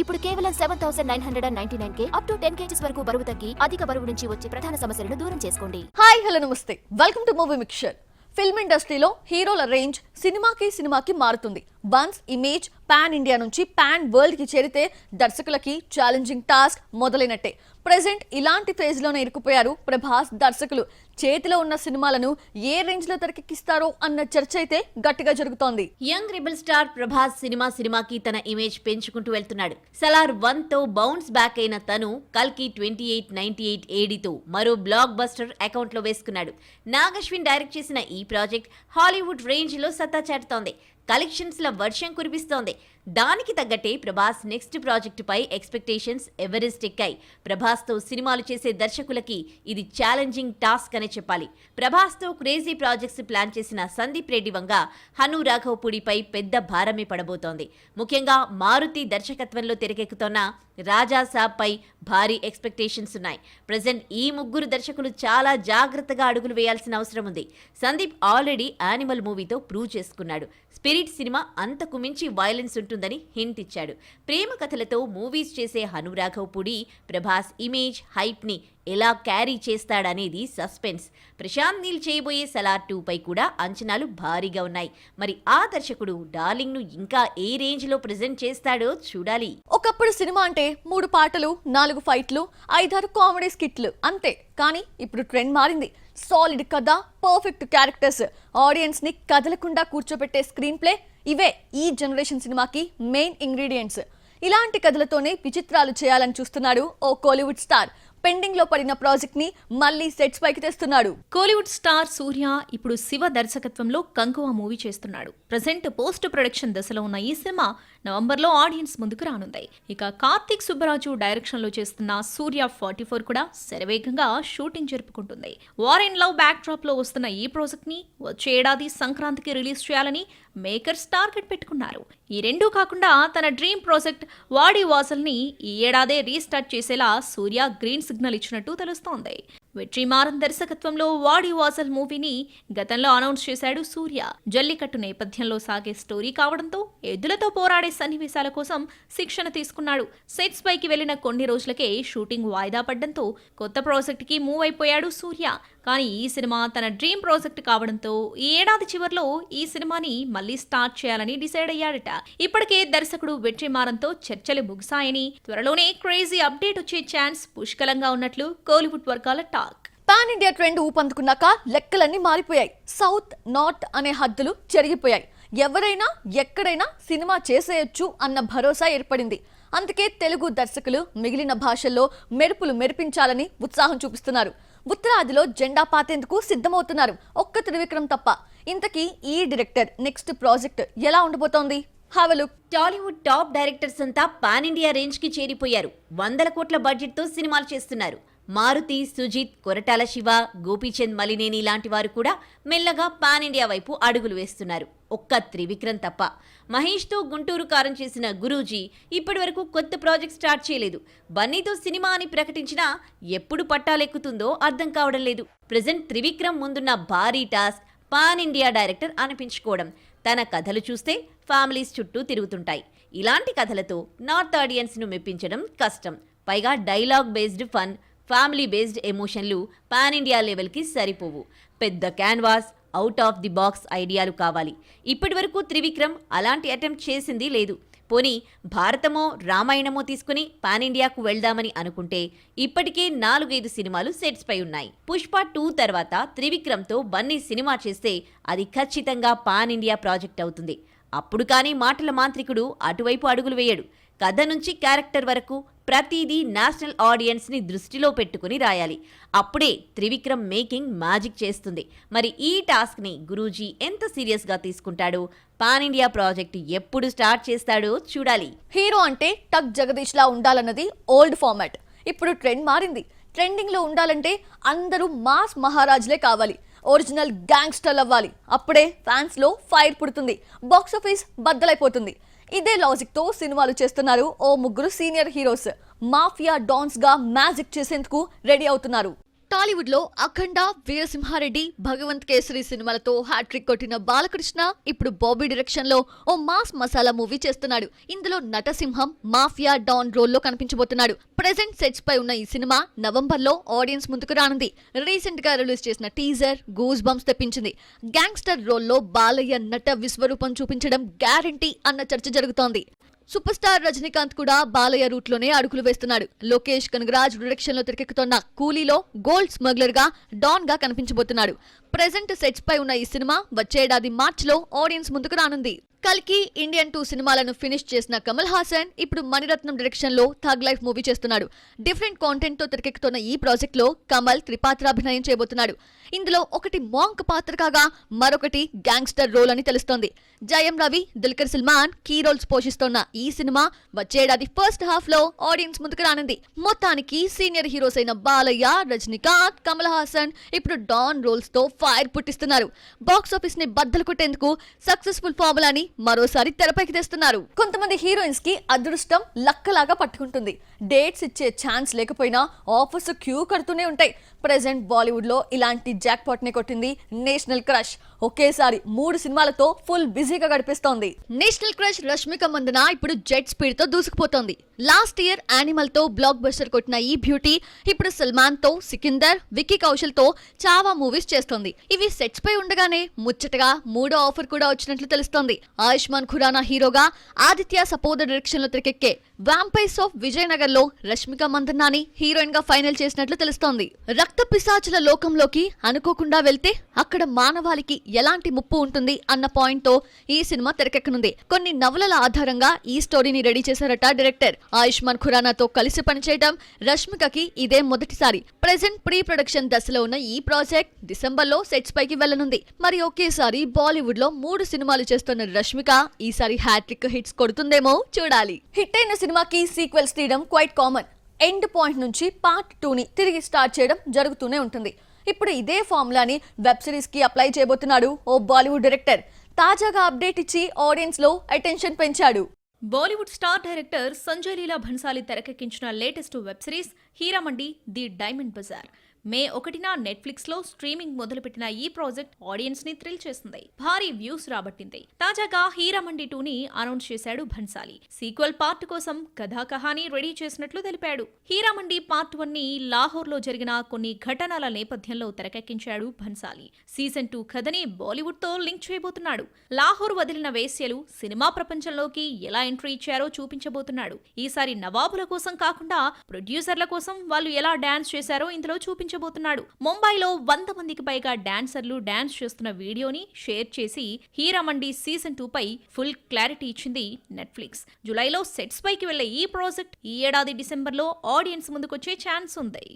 ఇప్పుడు కేవలం 7999K up to 10 kgs వరకు బరువు తగ్గి అధిక బరువు నుంచి వచ్చే ప్రధాన సమస్యలను దూరం చేసుకోండి. హాయ్ హలో నమస్తే, welcome to movie mixture. Film ఇండస్ట్రీలో హీరోల రేంజ్ సినిమాకి మారుతుంది. వన్స్ ఇమేజ్ పాన్ ఇండియా నుంచి పాన్ వరల్డ్ కి చేరితే దర్శకులకి ఛాలెంజింగ్ టాస్క్ మొదలైనట్టే. ప్రెజెంట్ ఇలాంటి ఫేజ్ లోనే ఇరుక్కుపోయారు ప్రభాస్ దర్శకులు. చేతిలో ఉన్న సినిమాలను ఏ రేంజ్ లో తెరకెక్కిస్తారో అన్న చర్చ అయితే గట్టిగా జరుగుతోంది. యంగ్ రెబల్ స్టార్ ప్రభాస్ సినిమాకి తన ఇమేజ్ పెంచుకుంటూ వెళ్తున్నాడు. సలార్ 1 తో బౌన్స్ బ్యాక్ అయిన తను కల్కి 2898 ఏడీతో మరో బ్లాక్ బస్టర్ అకౌంట్ లో వేసుకున్నాడు. నాగశ్విన్ డైరెక్ట్ చేసిన ఈ ప్రాజెక్ట్ హాలీవుడ్ రేంజ్ లో సత్తా చాటుతోంది. కలెక్షన్స్ ల వర్షం కురిపిస్తోంది. దానికి తగ్గట్టే ప్రభాస్ నెక్స్ట్ ప్రాజెక్టు పై ఎక్స్పెక్టేషన్స్ ఎవరెస్ట్ ఎక్కాయి. ప్రభాస్ తో సినిమాలు చేసే దర్శకులకి ఇది ఛాలెంజింగ్ టాస్క్ అనే చెప్పాలి. ప్రభాస్ తో క్రేజీ ప్రాజెక్ట్స్ ప్లాన్ చేసిన సందీప్ రెడ్డి వంగ హను రాఘవపూడిపై పెద్ద భారమే పడబోతోంది. ముఖ్యంగా మారుతి దర్శకత్వంలో తెరకెక్కుతోన్న రాజా సాబ్ పై భారీ ఎక్స్పెక్టేషన్స్ ఉన్నాయి. ప్రెజెంట్ ఈ ముగ్గురు దర్శకులు చాలా జాగ్రత్తగా అడుగులు వేయాల్సిన అవసరం ఉంది. సందీప్ ఆల్రెడీ యానిమల్ మూవీతో ప్రూవ్ చేసుకున్నాడు. స్పిరిట్ సినిమా అంతకు మించి వైలెన్స్ ఉంటుందని హింట్ ఇచ్చాడు. ప్రేమ కథలతో మూవీస్ చేసే హను రాఘవపూడి ప్రభాస్ ఇమేజ్ హైప్ ని ఎలా క్యారీ చేస్తాడనేది సస్పెన్స్. ప్రశాంత్ నీల్ చేయబోయే సలార్ 2 పై కూడా అంచనాలు భారీగా ఉన్నాయి. మరి ఆ దర్శకుడు డార్లింగ్ ను ఇంకా ఏ రేంజ్ లో ప్రెజెంట్ చేస్తాడో చూడాలి. ఒకప్పుడు సినిమా అంటే 3 పాటలు, 4 ఫైట్లు, 5-6 కామెడీ స్కిట్లు అంతే. కానీ ఇప్పుడు ట్రెండ్ మారింది. సాలిడ్ కథ, పర్ఫెక్ట్ క్యారెక్టర్స్, ఆడియన్స్ ని కదలకుండా కూర్చోబెట్టే స్క్రీన్ ప్లే, ఇవే ఈ జనరేషన్ సినిమాకి మెయిన్ ఇంగ్రీడియంట్స్. ఇలాంటి కథలతోనే విచిత్రాలు చేయాలని చూస్తున్నాడు ఓ కోలీవుడ్ స్టార్. పెండింగ్ లో పడిన ప్రాజెక్ట్ ని మళ్ళీ సెట్స్ పైకి తెస్తున్నాడు. కోలీవుడ్ స్టార్ సూర్య ఇప్పుడు శివ దర్శకత్వంలో కంకువ మూవీ చేస్తున్నాడు. ప్రెజెంట్ పోస్ట్ ప్రొడక్షన్ దశలో ఉన్న ఈ సినిమా నవంబర్లో ఆడియన్స్ ముందుకు రానుంది. ఇక కార్తిక్ సుబ్బరాజు డైరెక్షన్ లో చేస్తున్న సూర్య 44 కూడా శరవేగంగా షూటింగ్ జరుపుకుంటుంది. War in love back drop లో వస్తున్న ఈ ప్రాజెక్ట్ ని వచ్చే ఏడాది సంక్రాంతికి రిలీజ్ చేయాలని మేకర్స్ టార్గెట్ పెట్టుకున్నారు. ఈ రెండూ కాకుండా తన డ్రీమ్ ప్రాజెక్ట్ వాడి వాసల్ ని ఈ ఏడాదే రీస్టార్ట్ చేసేలా సూర్య గ్రీన్ సిగ్నల్ ఇచ్చినట్టు తెలుస్తోంది. వెట్రిమారన్ దర్శకత్వంలో వాడి వాసల్ మూవీని గతంలో అనౌన్స్ చేశాడు సూర్య. జల్లికట్టు నేపథ్యంలో సాగే స్టోరీ కావడంతో ఎద్దులతో పోరాడే సన్నివేశాల కోసం శిక్షణ తీసుకున్నాడు. సెట్స్ పైకి వెళ్లిన కొన్ని రోజులకే షూటింగ్ వాయిదా పడ్డంతో కొత్త ప్రాజెక్ట్ కి మూవ్ అయిపోయాడు సూర్య. కానీ ఈ సినిమా తన డ్రీమ్ ప్రాజెక్ట్ కావడంతో ఈ ఏడాది చివర్లో ఈ సినిమాని మళ్లీ స్టార్ట్ చేయాలని డిసైడ్ అయ్యాడట. ఇప్పటికే దర్శకుడు వెట్రిమారన్తో చర్చలు ముగిసాయని, త్వరలోనే క్రేజీ అప్డేట్ వచ్చే ఛాన్స్ పుష్కలంగా ఉన్నట్లు కోలీవుడ్ వర్గాల టాక్. పాన్ ఇండియా ట్రెండ్ ఊపందుకున్నాక లెక్కలన్నీ మారిపోయాయి. సౌత్ నార్త్ అనే హద్దులు చెరిగిపోయాయి. ఎవరైనా ఎక్కడైనా సినిమా చేసేయొచ్చు అన్న భరోసా ఏర్పడింది. అందుకే తెలుగు దర్శకులు మిగిలిన భాషల్లో మెరుపులు మెరిపించాలని ఉత్సాహం చూపిస్తున్నారు. ఉత్తరాదిలో జెండా పాతేందుకు సిద్ధమవుతున్నారు. ఒక్క త్రివిక్రమ్ తప్ప. ఇంతకీ ఈ డైరెక్టర్ నెక్స్ట్ ప్రాజెక్ట్ ఎలా ఉండబోతోంది? టాలీవుడ్ టాప్ డైరెక్టర్స్ అంతా పాన్ ఇండియా రేంజ్ కి చేరిపోయారు. 100 కోట్ల బడ్జెట్ తో సినిమాలు చేస్తున్నారు. మారుతి, సుజిత్, కొరటాల శివ, గోపీచంద్ మలినేని లాంటి వారు కూడా మెల్లగా పాన్ ఇండియా వైపు అడుగులు వేస్తున్నారు. ఒక్క త్రివిక్రమ్ తప్ప. మహేష్తో గుంటూరు కారం చేసిన గురూజీ ఇప్పటి వరకు కొత్త ప్రాజెక్ట్ స్టార్ట్ చేయలేదు. బన్నీతో సినిమా అని ప్రకటించినా ఎప్పుడు పట్టాలెక్కుతుందో అర్థం కావడం లేదు. ప్రెజెంట్ త్రివిక్రమ్ ముందున్న భారీ టాస్క్ పాన్ ఇండియా డైరెక్టర్ అనిపించుకోవడం. తన కథలు చూస్తే ఫ్యామిలీస్ చుట్టూ తిరుగుతుంటాయి. ఇలాంటి కథలతో నార్త్ ఆడియన్స్ ను మెప్పించడం కష్టం. పైగా dialogue based fun, family based ఎమోషన్లు పాన్ ఇండియా లెవెల్కి సరిపోవు. పెద్ద canvas, out of the box ఐడియాలు కావాలి. ఇప్పటి వరకు త్రివిక్రమ్ అలాంటి అటెంప్ట్ చేసింది లేదు. పోనీ భారతమో రామాయణమో తీసుకుని పాన్ ఇండియాకు వెళ్దామని అనుకుంటే ఇప్పటికే 4-5 సినిమాలు సెట్స్ పై ఉన్నాయి. పుష్ప 2 తర్వాత త్రివిక్రమ్తో బన్నీ సినిమా చేస్తే అది ఖచ్చితంగా పాన్ ఇండియా ప్రాజెక్ట్ అవుతుంది. అప్పుడు కానీ మాటల మాంత్రికుడు అటువైపు అడుగులు వేయడు. కథ నుంచి క్యారెక్టర్ వరకు ప్రతిదీ నేషనల్ ఆడియన్స్ ని దృష్టిలో పెట్టుకుని రాయాలి. అప్పుడే త్రివిక్రమ్ మేకింగ్ మ్యాజిక్ చేస్తుంది. మరి ఈ టాస్క్ ని గురూజీ ఎంత సీరియస్ గా తీసుకుంటాడో, పాన్ ఇండియా ప్రాజెక్ట్ ఎప్పుడు స్టార్ట్ చేస్తాడో చూడాలి. హీరో అంటే టక్ జగదీష్ లా ఉండాలన్నది ఓల్డ్ ఫార్మాట్. ఇప్పుడు ట్రెండ్ మారింది. ట్రెండింగ్ లో ఉండాలంటే అందరూ మాస్ మహారాజులే కావాలి. ఒరిజినల్ గ్యాంగ్స్టర్ అవ్వాలి. అప్పుడే ఫ్యాన్స్ లో ఫైర్ పుడుతుంది. బాక్సాఫీస్ బద్దలైపోతుంది. ఇదే లాజిక్ తో సినిమాలు చేస్తున్నారు ఓ ముగ్గురు సీనియర్ హీరోస్. మాఫియా డాన్స్ గా మ్యాజిక్ చేసేందుకు రెడీ అవుతున్నారు. టాలీవుడ్ లో అఖండ, వీరసింహారెడ్డి, భగవంత్ కేసరి సినిమాలతో హ్యాట్రిక్ కొట్టిన బాలకృష్ణ ఇప్పుడు బాబీ డైరెక్షన్ లో ఓ మాస్ మసాలా మూవీ చేస్తున్నాడు. ఇందులో నటసింహం మాఫియా డాన్ రోల్ లో కనిపించబోతున్నాడు. ప్రెజెంట్ సెట్స్ పై ఉన్న ఈ సినిమా నవంబర్ లో ఆడియన్స్ ముందుకు రానుంది. రీసెంట్ గా రిలీజ్ చేసిన టీజర్ గూస్ బంప్స్ తెప్పించింది. గ్యాంగ్స్టర్ రోల్ లో బాలయ్య నట విశ్వరూపం చూపించడం గ్యారంటీ అన్న చర్చ జరుగుతోంది. సూపర్ స్టార్ రజనీకాంత్ కూడా బాలయ్య రూట్ లోనే అడుగులు వేస్తున్నాడు. లోకేష్ కనగరాజ్ డైరెక్షన్ లో తెరకెక్కుతున్న కూలీలో గోల్డ్ స్మగ్లర్ గా డాన్ గా కనిపించబోతున్నాడు. ప్రెజెంట్ సెట్స్ పై ఉన్న ఈ సినిమా వచ్చే ఏడాది మార్చిలో ఆడియన్స్ ముందుకు రానుంది. కల్కి, ఇండియన్ 2 సినిమాలను ఫినిష్ చేసిన కమల్ హాసన్ ఇప్పుడు మణిరత్నం డైరెక్షన్ లో థగ్ లైఫ్ మూవీ చేస్తున్నాడు. డిఫరెంట్ కాంటెంట్ తో తెరకెక్కుతున్న ఈ ప్రాజెక్ట్ లో కమల్ త్రిపాత్రాభినయం చేయబోతున్నాడు. ఇందులో ఒకటి మాంక్ పాత్ర కాగా మరొకటి గ్యాంగ్స్టర్ రోల్ అని తెలుస్తోంది. జయం రవి, దుల్కర్ సల్మాన్ కీ రోల్స్ పోషిస్తోన్న ఈ సినిమా వచ్చేడాది ఫస్ట్ హాఫ్ లో ఆడియన్స్ ముందుకు రానుంది. మొత్తానికి సీనియర్ హీరోస్ అయిన బాలయ్య, రజనీకాంత్, కమల్ హాసన్ ఇప్పుడు డాన్ రోల్స్ తో ఫైర్ పుట్టిస్తున్నారు. బాక్స్ ఆఫీస్ ని బద్దలు కొట్టేందుకు సక్సెస్ఫుల్ ఫార్ములాని మరోసారి తెరపైకి తెస్తున్నారు. కొంతమంది హీరోయిన్స్ కి అదృష్టం లక్కలాగా పట్టుకుంటుంది. డేట్స్ ఇచ్చే ఛాన్స్ లేకపోయినా ఆఫర్స్ క్యూ కడుతూనే ఉంటాయి. ప్రెజెంట్ బాలీవుడ్ లో ఇలాంటి జాక్ పాట్ ని కొట్టింది నేషనల్ క్రష్. ఒకేసారి 3 సినిమాలతో ఫుల్ బిజీగా గడిపిస్తోంది. నేషనల్ క్రష్ రష్మిక మందన ఇప్పుడు జెట్ స్పీడ్ తో దూసుకుపోతోంది. లాస్ట్ ఇయర్ యానిమల్ తో బ్లాక్ బస్టర్ కొట్టిన ఈ బ్యూటీ ఇప్పుడు సల్మాన్ తో సికిందర్, విక్కీ కౌశల్ తో చావా మూవీస్ చేస్తోంది. ఇవి సెట్స్ పై ఉండగానే ముచ్చటగా 3వ ఆఫర్ కూడా వచ్చినట్లు తెలుస్తోంది. ఆయుష్మాన్ ఖురానా హీరోగా ఆదిత్య సపోదర్ డైరెక్షన్ లో తెరకెక్కే వ్యాంపైర్స్ ఆఫ్ విజయనగర్ లో రష్మిక మందన్నాని హీరోయిన్ గా ఫైనల్ చేసినట్లు తెలుస్తోంది. రక్త పిశాచుల లోకంలోకి అనుకోకుండా వెళ్తే అక్కడ మానవాళికి ఎలాంటి ముప్పు ఉంటుంది అన్న పాయింట్ తో ఈ సినిమా తెరకెక్కనుంది. కొన్ని నవలల ఆధారంగా ఈ స్టోరీని రెడీ చేశారట డైరెక్టర్. ఆయుష్మాన్ ఖురానాతో కలిసి పనిచేయడం రష్మికకి ఇదే మొదటిసారి. ప్రెజెంట్ ప్రీ ప్రొడక్షన్ దశలో ఉన్న ఈ ప్రాజెక్ట్ డిసెంబర్ లో సెట్స్ పైకి వెళ్లనుంది. మరి ఒకేసారి బాలీవుడ్ లో 3 సినిమాలు చేస్తున్న రష్మిక ఈసారి హ్యాట్రిక్ హిట్స్ కొడుతుందేమో చూడాలి. హిట్ అయిన సినిమాకి సీక్వెల్స్ తీయడం క్వైట్ కామన్. ఎండ్ పాయింట్ నుంచి పార్ట్ 2ని తిరిగి స్టార్ట్ చేయడం జరుగుతూనే ఉంటుంది. ఇప్పుడు ఇదే ఫార్ములాని వెబ్ సిరీస్ కి అప్లై చేయబోతున్నాడు ఓ బాలీవుడ్ డైరెక్టర్. తాజాగా అప్డేట్ ఇచ్చి ఆడియన్స్ లో అటెన్షన్ పెంచాడు. Bollywood star director Sanjay Leela Bhansali తెరకెక్కించిన latest web series Heeramandi the diamond bazaar. May 1న నెట్ఫ్లిక్స్ లో స్ట్రీమింగ్ మొదలుపెట్టిన ఈ ప్రాజెక్ట్ ఆడియన్స్ ని థ్రిల్ చేసింది. భారీ వ్యూస్ రాబట్టింది. తాజాగా హీరామండి 2ని అనౌన్స్ చేశాడు భన్సాలి. సీక్వెల్ పార్ట్ కోసం కథా కహాని రెడీ చేసినట్లు తెలిపాడు. హీరామండి పార్ట్ 1ని లాహోర్ లో జరిగిన కొన్ని ఘటనల నేపథ్యంలో తెరకెక్కించాడు భన్సాలి. సీజన్ 2 కథని బాలీవుడ్ తో లింక్ చేయబోతున్నాడు. లాహోర్ వదిలిన వేశ్యలు సినిమా ప్రపంచంలోకి ఎలా ఎంట్రీ ఇచ్చారో చూపించబోతున్నాడు. ఈసారి నవాబుల కోసం కాకుండా ప్రొడ్యూసర్ల కోసం వాళ్ళు ఎలా డాన్స్ చేశారో ఇందులో చూపించబోతున్నాడు. ముంబైలో 100 మందికి పైగా డాన్సర్లు డాన్స్ చేస్తున్న వీడియోని షేర్ చేసి హీరామండి సీజన్ 2 పై ఫుల్ క్లారిటీ ఇచ్చింది నెట్ఫ్లిక్స్. జులైలో సెట్స్ పైకి వెళ్లే ఈ ప్రాజెక్ట్ ఈ ఏడాది డిసెంబర్లో ఆడియన్స్ ముందుకొచ్చే ఛాన్స్ ఉంది.